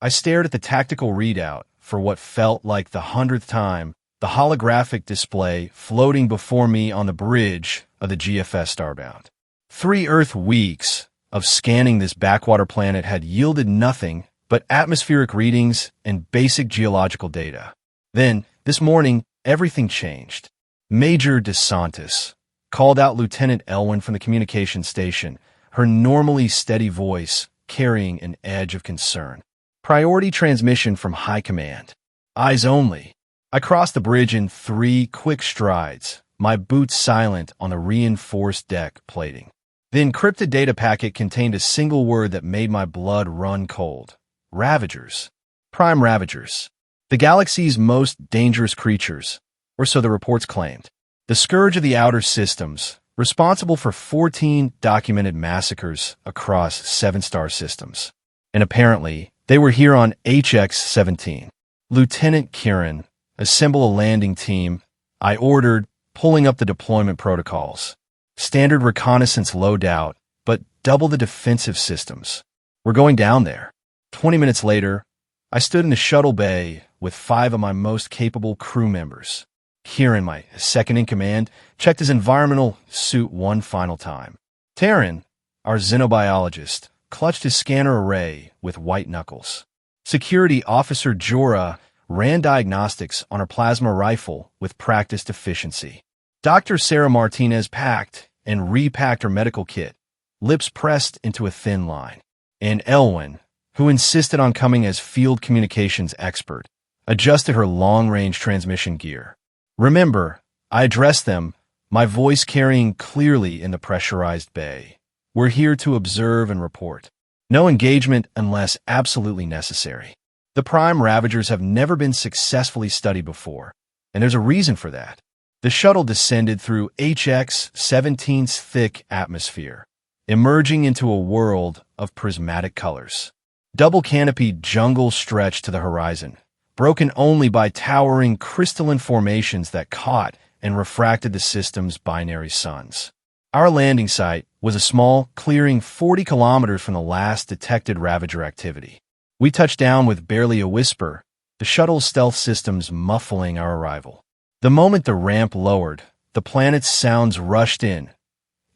I stared at the tactical readout for what felt like the 100th time, the holographic display floating before me on the bridge of the GFS Starbound. 3 Earth weeks of scanning this backwater planet had yielded nothing but atmospheric readings and basic geological data. Then, this morning, everything changed. Major DeSantis called out Lieutenant Elwyn from the communications station, her normally steady voice carrying an edge of concern. Priority transmission from High Command. Eyes only. I crossed the bridge in 3 quick strides, my boots silent on the reinforced deck plating. The encrypted data packet contained a single word that made my blood run cold. Ravagers. Prime Ravagers. The galaxy's most dangerous creatures, or so the reports claimed. The scourge of the outer systems, responsible for 14 documented massacres across 7 star systems. And apparently, they were here on HX-17. Lieutenant Kieran, assemble a landing team, I ordered, pulling up the deployment protocols. Standard reconnaissance loadout, but double the defensive systems. We're going down there. 20 minutes later, I stood in the shuttle bay with 5 of my most capable crew members. Kieran, my second-in-command, checked his environmental suit one final time. Taryn, our xenobiologist, clutched his scanner array with white knuckles. Security Officer Jorah ran diagnostics on her plasma rifle with practiced efficiency. Dr. Sarah Martinez packed and repacked her medical kit, lips pressed into a thin line. And Elwyn, who insisted on coming as field communications expert, adjusted her long-range transmission gear. Remember, I addressed them, my voice carrying clearly in the pressurized bay. We're here to observe and report. No engagement unless absolutely necessary. The Prime Ravagers have never been successfully studied before, and there's a reason for that. The shuttle descended through HX-17's thick atmosphere, emerging into a world of prismatic colors. Double-canopied jungle stretched to the horizon, broken only by towering crystalline formations that caught and refracted the system's binary suns. Our landing site was a small clearing 40 kilometers from the last detected Ravager activity. We touched down with barely a whisper, the shuttle's stealth systems muffling our arrival. The moment the ramp lowered, the planet's sounds rushed in.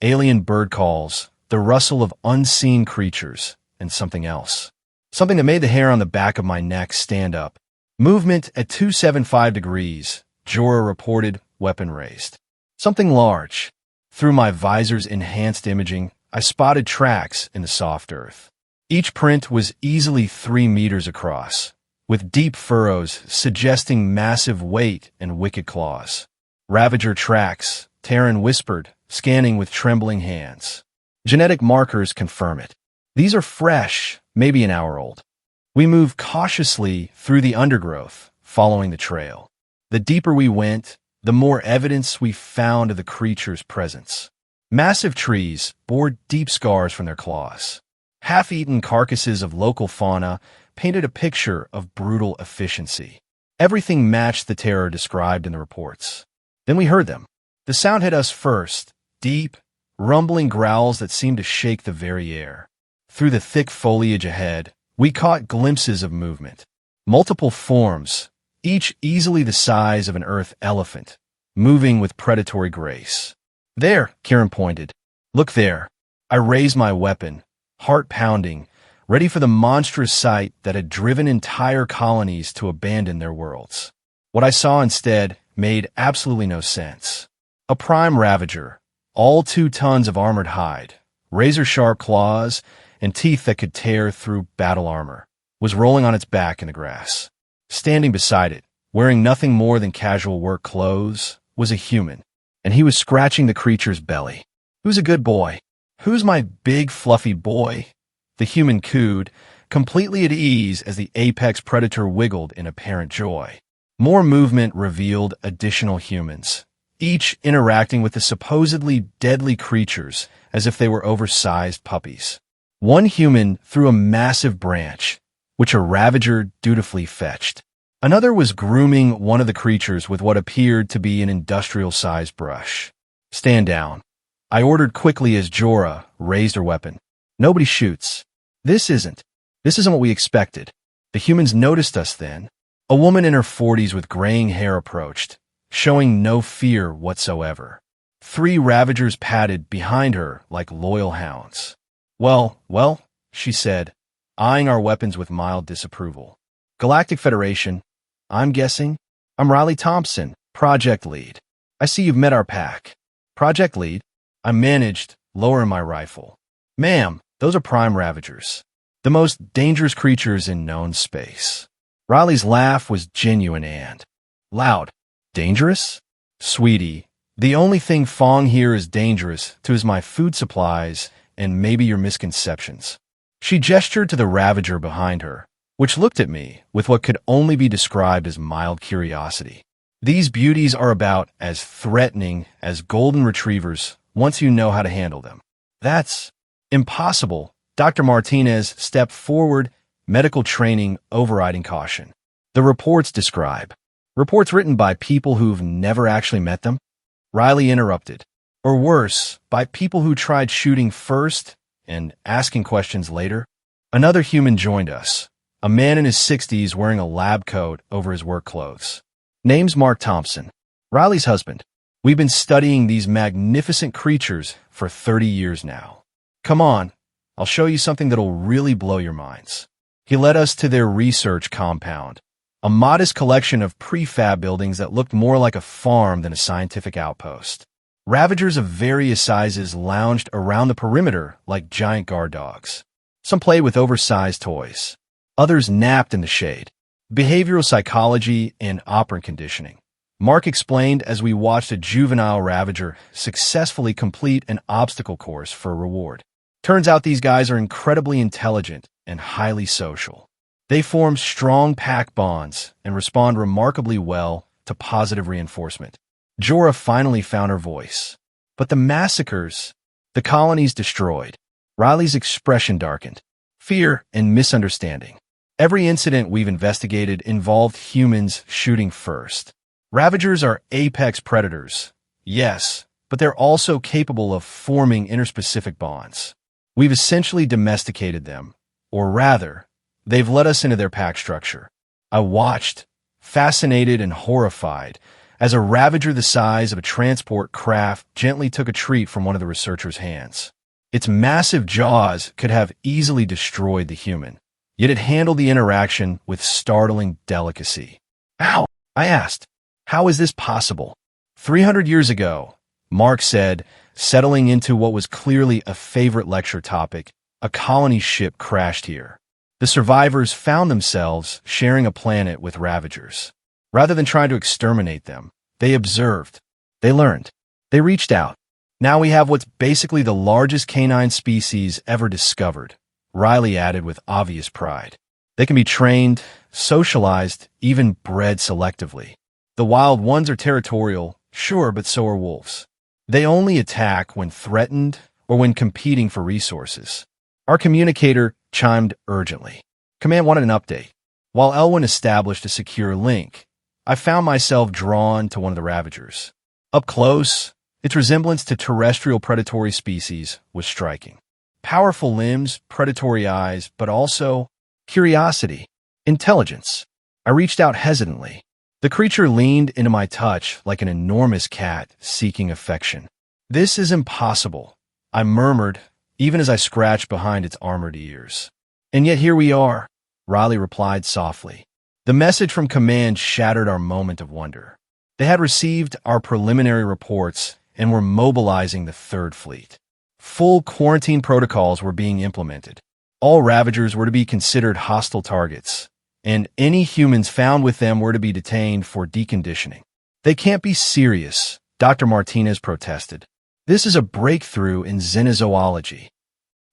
Alien bird calls, the rustle of unseen creatures, and something else. Something that made the hair on the back of my neck stand up. Movement at 275 degrees, Jorah reported, weapon raised. Something large. Through my visor's enhanced imaging, I spotted tracks in the soft earth. Each print was easily 3 meters across, with deep furrows suggesting massive weight and wicked claws. Ravager tracks, Taryn whispered, scanning with trembling hands. Genetic markers confirm it. These are fresh, maybe an hour old. We moved cautiously through the undergrowth, following the trail. The deeper we went, the more evidence we found of the creature's presence. Massive trees bore deep scars from their claws. Half-eaten carcasses of local fauna painted a picture of brutal efficiency. Everything matched the terror described in the reports. Then we heard them. The sound hit us first, deep, rumbling growls that seemed to shake the very air. Through the thick foliage ahead, we caught glimpses of movement. Multiple forms, each easily the size of an earth elephant, moving with predatory grace. There, Kieran pointed. Look there. I raised my weapon, heart pounding, ready for the monstrous sight that had driven entire colonies to abandon their worlds. What I saw instead made absolutely no sense. A prime ravager, all 2 tons of armored hide, razor-sharp claws, and teeth that could tear through battle armor, was rolling on its back in the grass. Standing beside it, wearing nothing more than casual work clothes, was a human, and he was scratching the creature's belly. Who's a good boy? Who's my big fluffy boy? The human cooed, completely at ease as the apex predator wiggled in apparent joy. More movement revealed additional humans, each interacting with the supposedly deadly creatures as if they were oversized puppies. One human threw a massive branch, which a ravager dutifully fetched. Another was grooming one of the creatures with what appeared to be an industrial-sized brush. Stand down. I ordered quickly as Jorah raised her weapon. Nobody shoots. This isn't what we expected. The humans noticed us then. A woman in her 40s with graying hair approached, showing no fear whatsoever. 3 ravagers padded behind her like loyal hounds. Well, she said, eyeing our weapons with mild disapproval. Galactic Federation, I'm guessing? I'm Riley Thompson, Project Lead. I see you've met our pack. Project Lead? I managed, lowering my rifle. Ma'am, those are prime ravagers. The most dangerous creatures in known space. Riley's laugh was genuine and loud. Dangerous? Sweetie, the only thing Fong here is dangerous to is my food supplies and maybe your misconceptions. She gestured to the ravager behind her, which looked at me with what could only be described as mild curiosity. These beauties are about as threatening as golden retrievers once you know how to handle them. That's impossible. Dr. Martinez stepped forward, medical training overriding caution. The reports describe. Reports written by people who've never actually met them? Riley interrupted. Or worse, by people who tried shooting first and asking questions later. Another human joined us, a man in his 60s wearing a lab coat over his work clothes. Name's Mark Thompson, Riley's husband. We've been studying these magnificent creatures for 30 years now. Come on, I'll show you something that'll really blow your minds. He led us to their research compound, a modest collection of prefab buildings that looked more like a farm than a scientific outpost. Ravagers of various sizes lounged around the perimeter like giant guard dogs. Some played with oversized toys. Others napped in the shade. Behavioral psychology and operant conditioning. Mark explained as we watched a juvenile ravager successfully complete an obstacle course for a reward. Turns out these guys are incredibly intelligent and highly social. They form strong pack bonds and respond remarkably well to positive reinforcement. Jorah finally found her voice. But the massacres, the colonies destroyed. Riley's expression darkened. Fear and misunderstanding. Every incident we've investigated involved humans shooting first. Ravagers are apex predators, yes, but they're also capable of forming interspecific bonds. We've essentially domesticated them, or rather, they've let us into their pack structure. I watched, fascinated and horrified, as a ravager the size of a transport craft gently took a treat from one of the researchers' hands. Its massive jaws could have easily destroyed the human, yet it handled the interaction with startling delicacy. Ow! I asked. How is this possible? 300 years ago, Mark said, settling into what was clearly a favorite lecture topic, a colony ship crashed here. The survivors found themselves sharing a planet with ravagers. Rather than trying to exterminate them, they observed. They learned. They reached out. Now we have what's basically the largest canine species ever discovered, Riley added with obvious pride. They can be trained, socialized, even bred selectively. The wild ones are territorial, sure, but so are wolves. They only attack when threatened or when competing for resources. Our communicator chimed urgently. Command wanted an update. While Elwyn established a secure link, I found myself drawn to one of the ravagers. Up close, its resemblance to terrestrial predatory species was striking. Powerful limbs, predatory eyes, but also curiosity, intelligence. I reached out hesitantly. The creature leaned into my touch like an enormous cat seeking affection. This is impossible, I murmured, even as I scratched behind its armored ears. And yet here we are, Riley replied softly. The message from command shattered our moment of wonder. They had received our preliminary reports and were mobilizing the Third Fleet. Full quarantine protocols were being implemented. All ravagers were to be considered hostile targets, and any humans found with them were to be detained for deconditioning. They can't be serious, Dr. Martinez protested. This is a breakthrough in xenozoology.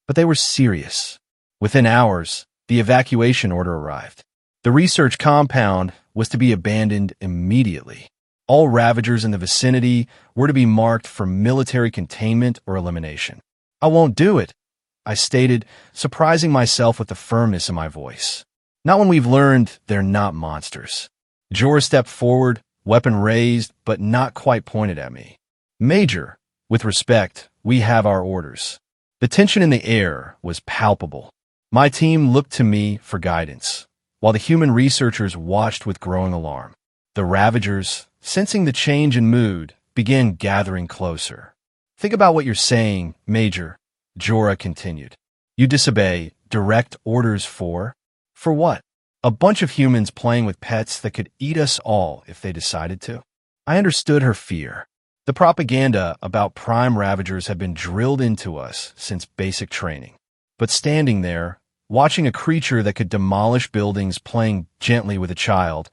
But they were serious. Within hours, the evacuation order arrived. The research compound was to be abandoned immediately. All ravagers in the vicinity were to be marked for military containment or elimination. I won't do it, I stated, surprising myself with the firmness in my voice. Not when we've learned they're not monsters. Jorah stepped forward, weapon raised, but not quite pointed at me. Major, with respect, we have our orders. The tension in the air was palpable. My team looked to me for guidance. while the human researchers watched with growing alarm. The Ravagers, sensing the change in mood, began gathering closer. "Think about what you're saying, Major," Jorah continued. "You disobey direct orders for what? A bunch of humans playing with pets that could eat us all if they decided to?" I understood her fear. The propaganda about prime Ravagers had been drilled into us since basic training. But standing there, watching a creature that could demolish buildings playing gently with a child,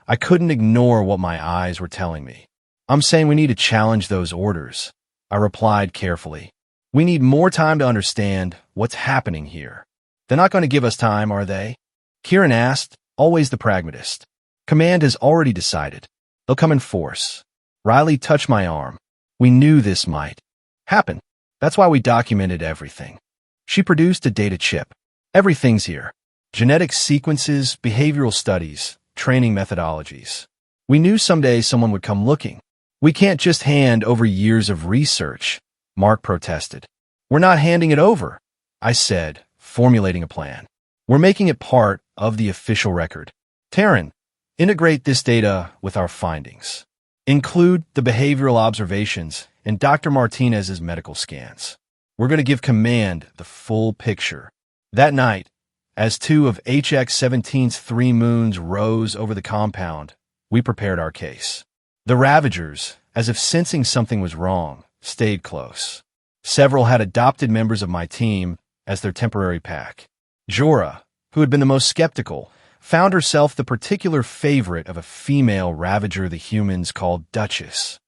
I couldn't ignore what my eyes were telling me. "I'm saying we need to challenge those orders," I replied carefully. "We need more time to understand what's happening here." "They're not going to give us time, are they?" Kieran asked, always the pragmatist. "Command has already decided. They'll come in force." Riley touched my arm. "We knew this might happen. That's why we documented everything." She produced a data chip. "Everything's here. Genetic sequences, behavioral studies, training methodologies. We knew someday someone would come looking. We can't just hand over years of research," Mark protested. "We're not handing it over," I said, formulating a plan. "We're making it part of the official record. Taryn, integrate this data with our findings. Include the behavioral observations and Dr. Martinez's medical scans. We're going to give Command the full picture." That night, as two of HX-17's 3 moons rose over the compound, we prepared our case. The Ravagers, as if sensing something was wrong, stayed close. Several had adopted members of my team as their temporary pack. Jorah, who had been the most skeptical, found herself the particular favorite of a female Ravager the humans called Duchess.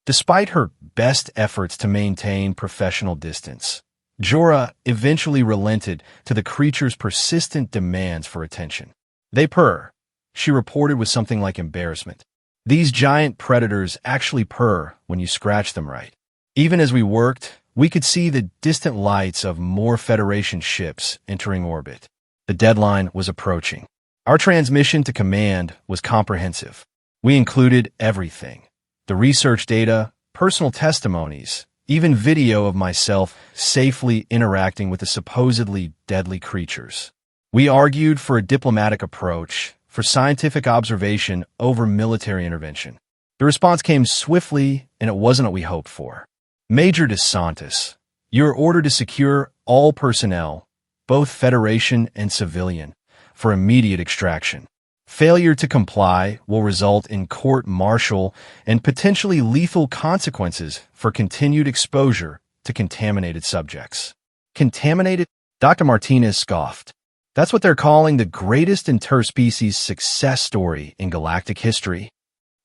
Despite her best efforts to maintain professional distance, Jorah eventually relented to the creature's persistent demands for attention. "They purr," she reported with something like embarrassment. "These giant predators actually purr when you scratch them right." Even as we worked, we could see the distant lights of more Federation ships entering orbit. The deadline was approaching. Our transmission to Command was comprehensive. We included everything: the research data, personal testimonies, even video of myself safely interacting with the supposedly deadly creatures. We argued for a diplomatic approach, for scientific observation over military intervention. The response came swiftly, and it wasn't what we hoped for. "Major DeSantis, you are ordered to secure all personnel, both Federation and civilian, for immediate extraction. Failure to comply will result in court-martial and potentially lethal consequences for continued exposure to contaminated subjects." "Contaminated?" Dr. Martinez scoffed. "That's what they're calling the greatest interspecies success story in galactic history."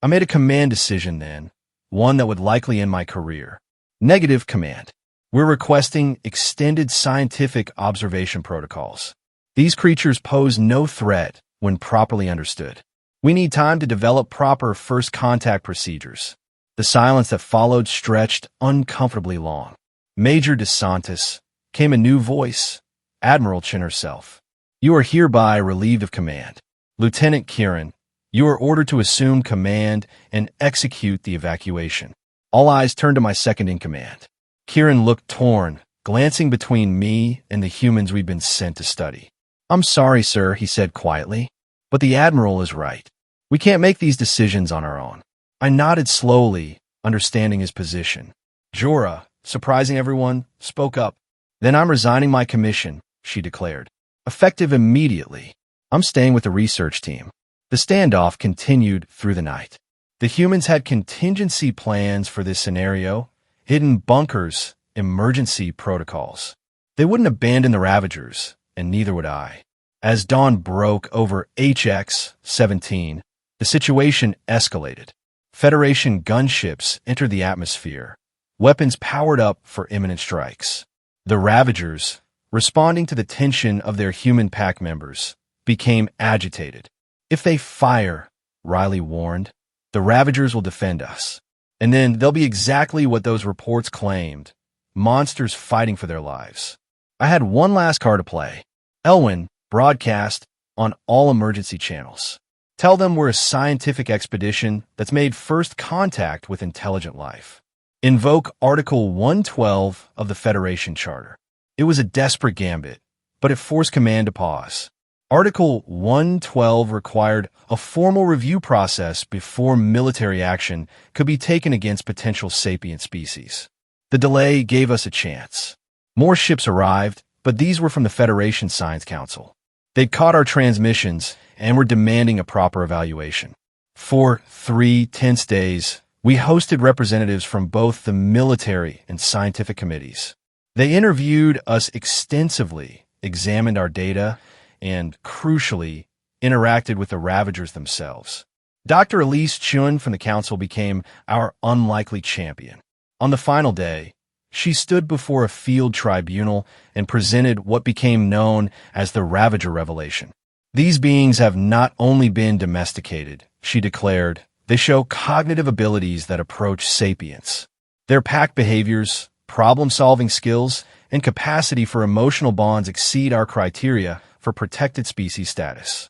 I made a command decision then, one that would likely end my career. "Negative, Command. We're requesting extended scientific observation protocols. These creatures pose no threat when properly understood. We need time to develop proper first contact procedures." The silence that followed stretched uncomfortably long. "Major DeSantis," came a new voice, Admiral Chin herself. "You are hereby relieved of command. Lieutenant Kieran, you are ordered to assume command and execute the evacuation." All eyes turned to my second-in-command. Kieran looked torn, glancing between me and the humans we'd been sent to study. "I'm sorry, sir," he said quietly, "but the Admiral is right. We can't make these decisions on our own." I nodded slowly, understanding his position. Jorah, surprising everyone, spoke up. "Then I'm resigning my commission," she declared. "Effective immediately. I'm staying with the research team." The standoff continued through the night. The humans had contingency plans for this scenario, hidden bunkers, emergency protocols. They wouldn't abandon the Ravagers, and neither would I. As dawn broke over HX-17, the situation escalated. Federation gunships entered the atmosphere, weapons powered up for imminent strikes. The Ravagers, responding to the tension of their human pack members, became agitated. "If they fire," Riley warned, "the Ravagers will defend us. And then they'll be exactly what those reports claimed, monsters fighting for their lives." I had one last card to play. "Elwyn, broadcast on all emergency channels. Tell them we're a scientific expedition that's made first contact with intelligent life. Invoke Article 112 of the Federation Charter." It was a desperate gambit, but it forced Command to pause. Article 112 required a formal review process before military action could be taken against potential sapient species. The delay gave us a chance. More ships arrived, but these were from the Federation Science Council. They'd caught our transmissions and were demanding a proper evaluation. For 3 tense days, we hosted representatives from both the military and scientific committees. They interviewed us extensively, examined our data, and, crucially, interacted with the Ravagers themselves. Dr. Elise Chun from the council became our unlikely champion. On the final day, she stood before a field tribunal and presented what became known as the Ravager Revelation. These beings have not only been domesticated, she declared, they show cognitive abilities that approach sapience. Their pack behaviors, problem-solving skills, and capacity for emotional bonds exceed our criteria for protected species status.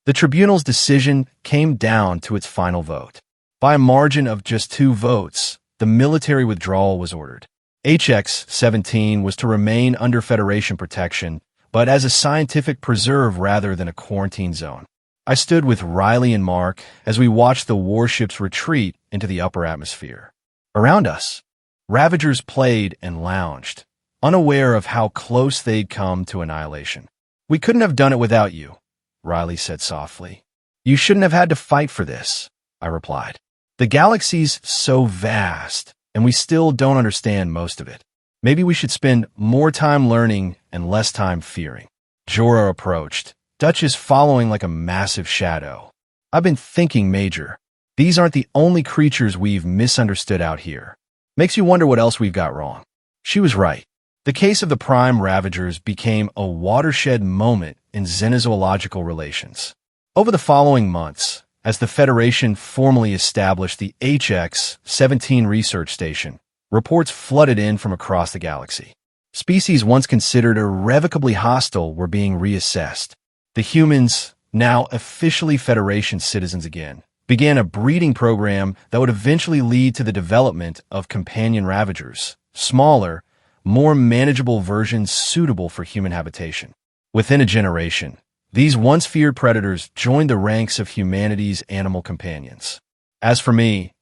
The tribunal's decision came down to its final vote. By a margin of just 2 votes, the military withdrawal was ordered. HX-17 was to remain under Federation protection, but as a scientific preserve rather than a quarantine zone. I stood with Riley and Mark as we watched the warships retreat into the upper atmosphere. Around us, Ravagers played and lounged, unaware of how close they'd come to annihilation. "We couldn't have done it without you," Riley said softly. "You shouldn't have had to fight for this," I replied. "The galaxy's so vast, and we still don't understand most of it. Maybe we should spend more time learning and less time fearing." Jorah approached, Duchess following like a massive shadow. "I've been thinking, Major. These aren't the only creatures we've misunderstood out here. Makes you wonder what else we've got wrong." She was right. The case of the Prime Ravagers became a watershed moment in xenozoological relations. Over the following months, as the Federation formally established the HX-17 research station, reports flooded in from across the galaxy. Species once considered irrevocably hostile were being reassessed. The humans, now officially Federation citizens again, began a breeding program that would eventually lead to the development of companion Ravagers, smaller, more manageable versions suitable for human habitation. Within a generation, these once feared predators joined the ranks of humanity's animal companions. As for me,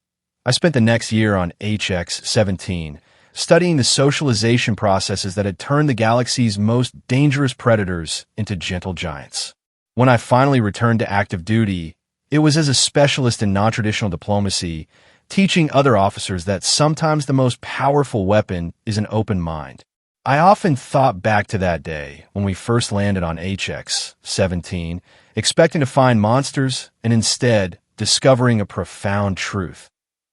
I spent the next year on HX-17, studying the socialization processes that had turned the galaxy's most dangerous predators into gentle giants. When I finally returned to active duty, it was as a specialist in non-traditional diplomacy, teaching other officers that sometimes the most powerful weapon is an open mind. I often thought back to that day when we first landed on HX-17, expecting to find monsters and instead discovering a profound truth.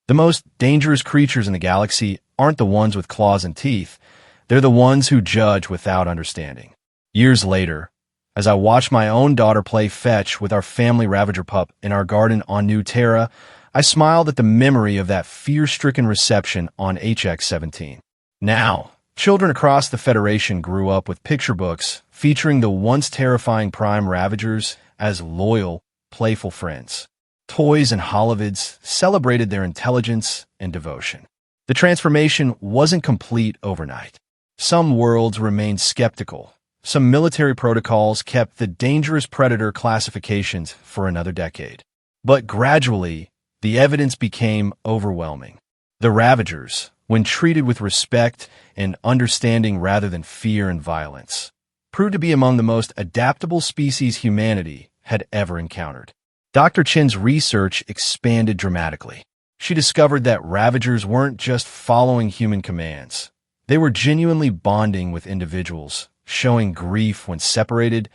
The most dangerous creatures in the galaxy aren't the ones with claws and teeth. They're the ones who judge without understanding. Years later, as I watched my own daughter play fetch with our family Ravager pup in our garden on New Terra, I smiled at the memory of that fear-stricken reception on HX-17. Now, children across the Federation grew up with picture books featuring the once terrifying Prime Ravagers as loyal, playful friends. Toys and holovids celebrated their intelligence and devotion. The transformation wasn't complete overnight. Some worlds remained skeptical. Some military protocols kept the dangerous predator classifications for another decade. But gradually, the evidence became overwhelming. The Ravagers, when treated with respect and understanding rather than fear and violence, proved to be among the most adaptable species humanity had ever encountered. Dr. Chen's research expanded dramatically. She discovered that Ravagers weren't just following human commands. They were genuinely bonding with individuals, showing grief when separated,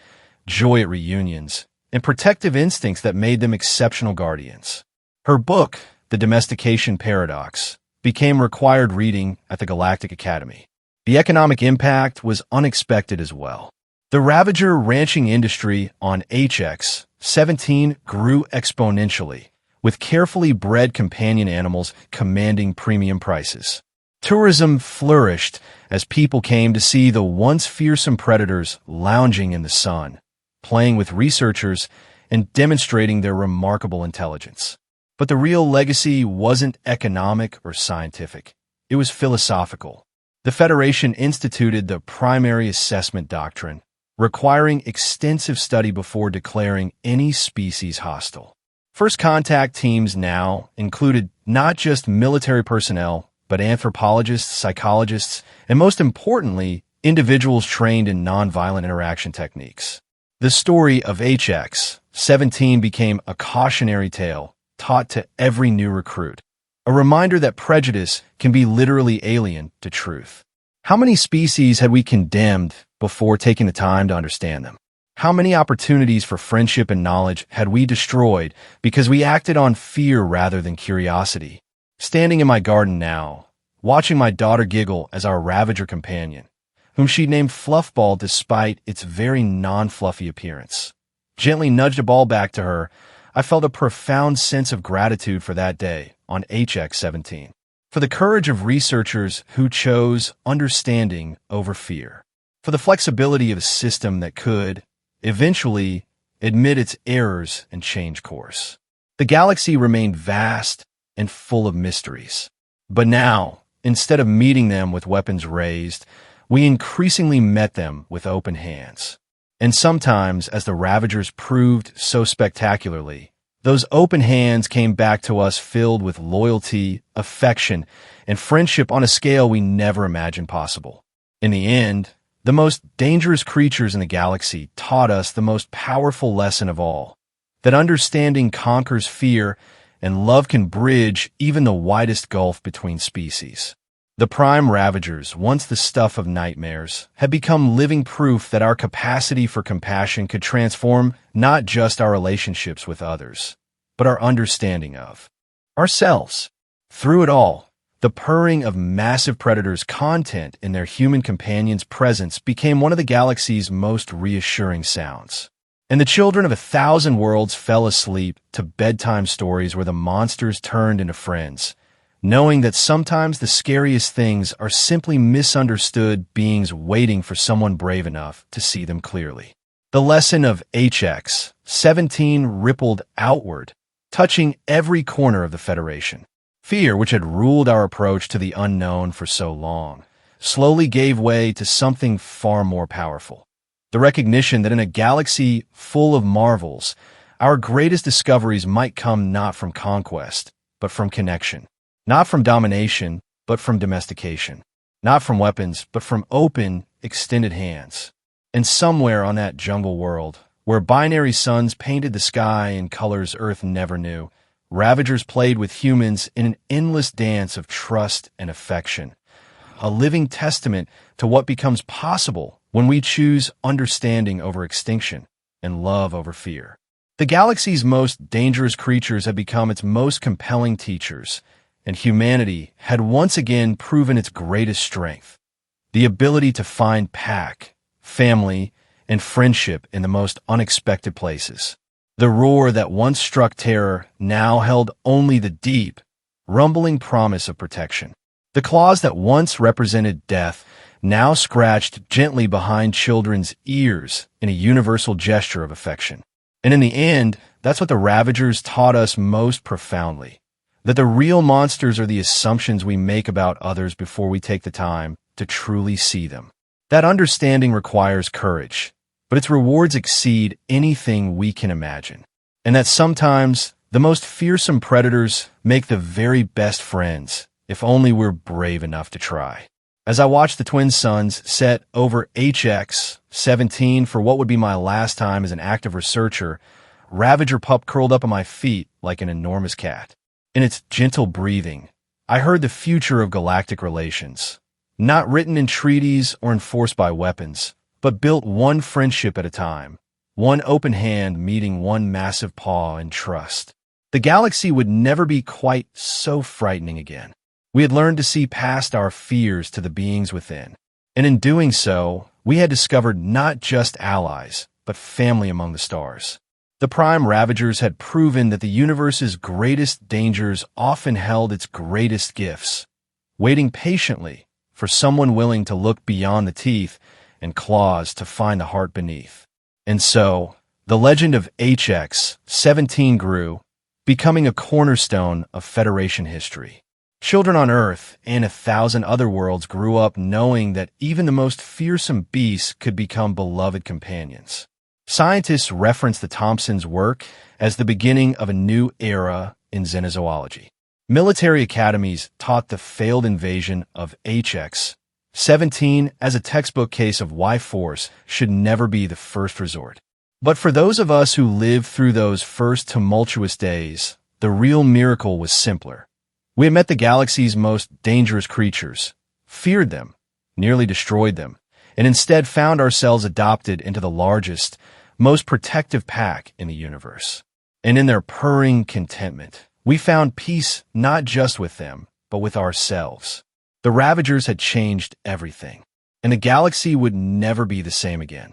joy at reunions, and protective instincts that made them exceptional guardians. Her book, The Domestication Paradox, became required reading at the Galactic Academy. The economic impact was unexpected as well. The Ravager ranching industry on HX-17 grew exponentially, with carefully bred companion animals commanding premium prices. Tourism flourished as people came to see the once fearsome predators lounging in the sun, playing with researchers, and demonstrating their remarkable intelligence. But the real legacy wasn't economic or scientific. It was philosophical. The Federation instituted the primary assessment doctrine, requiring extensive study before declaring any species hostile. First contact teams now included not just military personnel, but anthropologists, psychologists, and most importantly, individuals trained in nonviolent interaction techniques. The story of HX-17 became a cautionary tale taught to every new recruit, a reminder that prejudice can be literally alien to truth. How many species had we condemned before taking the time to understand them? How many opportunities for friendship and knowledge had we destroyed because we acted on fear rather than curiosity? Standing in my garden now, watching my daughter giggle as our Ravager companion, whom she named Fluffball despite its very non-fluffy appearance, gently nudged a ball back to her, I felt a profound sense of gratitude for that day on HX-17, for the courage of researchers who chose understanding over fear, for the flexibility of a system that could, eventually, admit its errors and change course. The galaxy remained vast and full of mysteries. But now, instead of meeting them with weapons raised, we increasingly met them with open hands. And sometimes, as the Ravagers proved so spectacularly, those open hands came back to us filled with loyalty, affection, and friendship on a scale we never imagined possible. In the end, the most dangerous creatures in the galaxy taught us the most powerful lesson of all, that understanding conquers fear and love can bridge even the widest gulf between species. The Prime Ravagers, once the stuff of nightmares, had become living proof that our capacity for compassion could transform not just our relationships with others, but our understanding of ourselves. Through it all, the purring of massive predators' content in their human companions' presence became one of the galaxy's most reassuring sounds. And the children of 1,000 worlds fell asleep to bedtime stories where the monsters turned into friends, knowing that sometimes the scariest things are simply misunderstood beings waiting for someone brave enough to see them clearly. The lesson of HX-17 rippled outward, touching every corner of the Federation. Fear, which had ruled our approach to the unknown for so long, slowly gave way to something far more powerful. The recognition that in a galaxy full of marvels, our greatest discoveries might come not from conquest, but from connection. Not from domination, but from domestication. Not from weapons, but from open, extended hands. And somewhere on that jungle world, where binary suns painted the sky in colors Earth never knew, Ravagers played with humans in an endless dance of trust and affection, a living testament to what becomes possible when we choose understanding over extinction and love over fear. The galaxy's most dangerous creatures had become its most compelling teachers, and humanity had once again proven its greatest strength, the ability to find pack, family, and friendship in the most unexpected places. The roar that once struck terror now held only the deep, rumbling promise of protection. The claws that once represented death now scratched gently behind children's ears in a universal gesture of affection. And in the end, that's what the Ravagers taught us most profoundly, that the real monsters are the assumptions we make about others before we take the time to truly see them. That understanding requires courage, but its rewards exceed anything we can imagine. And that sometimes the most fearsome predators make the very best friends, if only we're brave enough to try. As I watched the twin suns set over HX-17 for what would be my last time as an active researcher, Ravager Pup curled up on my feet like an enormous cat. In its gentle breathing, I heard the future of galactic relations, not written in treaties or enforced by weapons, but built one friendship at a time, one open hand meeting one massive paw in trust. The galaxy would never be quite so frightening again. We had learned to see past our fears to the beings within, and in doing so, we had discovered not just allies, but family among the stars. The Prime Ravagers had proven that the universe's greatest dangers often held its greatest gifts, waiting patiently for someone willing to look beyond the teeth and claws to find the heart beneath. And so, the legend of HX-17 grew, becoming a cornerstone of Federation history. Children on Earth and 1,000 other worlds grew up knowing that even the most fearsome beasts could become beloved companions. Scientists reference the Thompsons' work as the beginning of a new era in xenozoology. Military academies taught the failed invasion of HX-17 as a textbook case of why force should never be the first resort. But for those of us who lived through those first tumultuous days, the real miracle was simpler. We had met the galaxy's most dangerous creatures, feared them, nearly destroyed them, and instead found ourselves adopted into the largest, most protective pack in the universe. And in their purring contentment, we found peace not just with them, but with ourselves. The Ravagers had changed everything, and the galaxy would never be the same again.